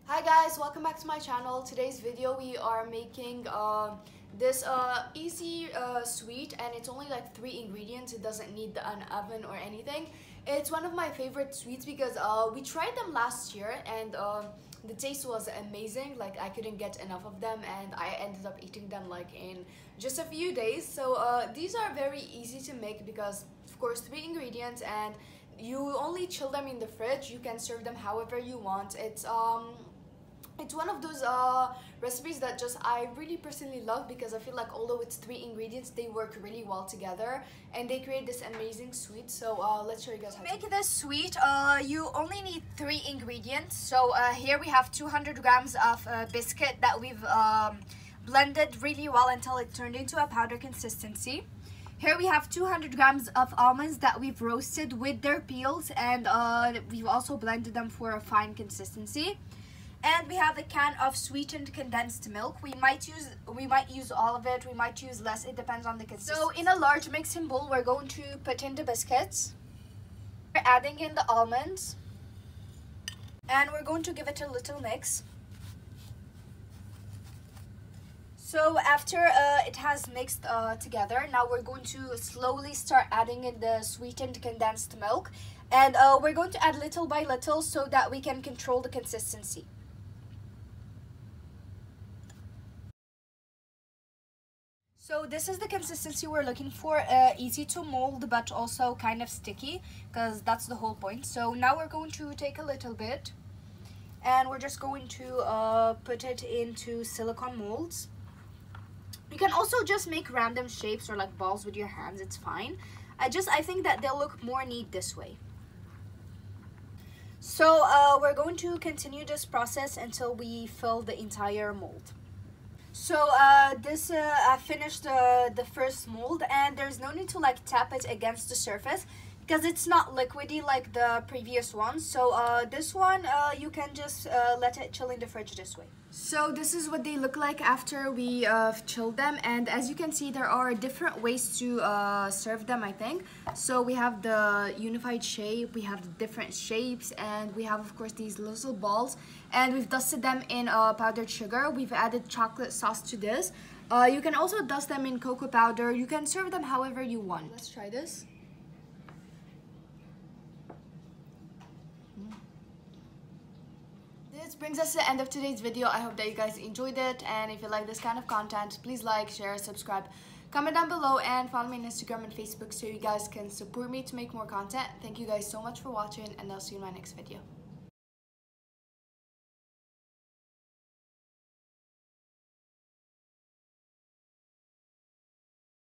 Hi guys, welcome back to my channel. Today's video we are making this easy sweet, and it's only like 3 ingredients. It doesn't need an oven or anything. It's one of my favorite sweets because we tried them last year, and the taste was amazing. Like, I couldn't get enough of them, and I ended up eating them like in just a few days. So these are very easy to make because of course 3 ingredients, and you only chill them in the fridge. You can serve them however you want. It's one of those recipes that just I really personally love because I feel like although it's 3 ingredients, they work really well together and they create this amazing sweet. So let's show you guys how to make this sweet. You only need 3 ingredients. So here we have 200 grams of biscuit that we've blended really well until it turned into a powder consistency. Here we have 200 grams of almonds that we've roasted with their peels, and we've also blended them for a fine consistency. And we have a can of sweetened condensed milk. We might use all of it, we might use less, it depends on the consistency. So in a large mixing bowl, we're going to put in the biscuits. We're adding in the almonds. And we're going to give it a little mix. So after it has mixed together, now we're going to slowly start adding in the sweetened condensed milk. And we're going to add little by little so that we can control the consistency. So this is the consistency we're looking for, easy to mold but also kind of sticky, because that's the whole point. So now we're going to take a little bit and we're just going to put it into silicone molds. You can also just make random shapes or like balls with your hands, it's fine. I think that they'll look more neat this way. So we're going to continue this process until we fill the entire mold. So I finished the first mold, and there's no need to like tap it against the surface because it's not liquidy like the previous one. So this one you can just let it chill in the fridge this way. So this is what they look like after we chilled them, and as you can see there are different ways to serve them, I think. So we have the unified shape, we have the different shapes, and we have of course these little balls, and we've dusted them in powdered sugar. We've added chocolate sauce to this. You can also dust them in cocoa powder. You can serve them however you want. Let's try this. This brings us to the end of today's video. I hope that you guys enjoyed it, and if you like this kind of content, please like, share, subscribe, comment down below, and follow me on Instagram and Facebook so you guys can support me to make more content. Thank you guys so much for watching, and I'll see you in my next video.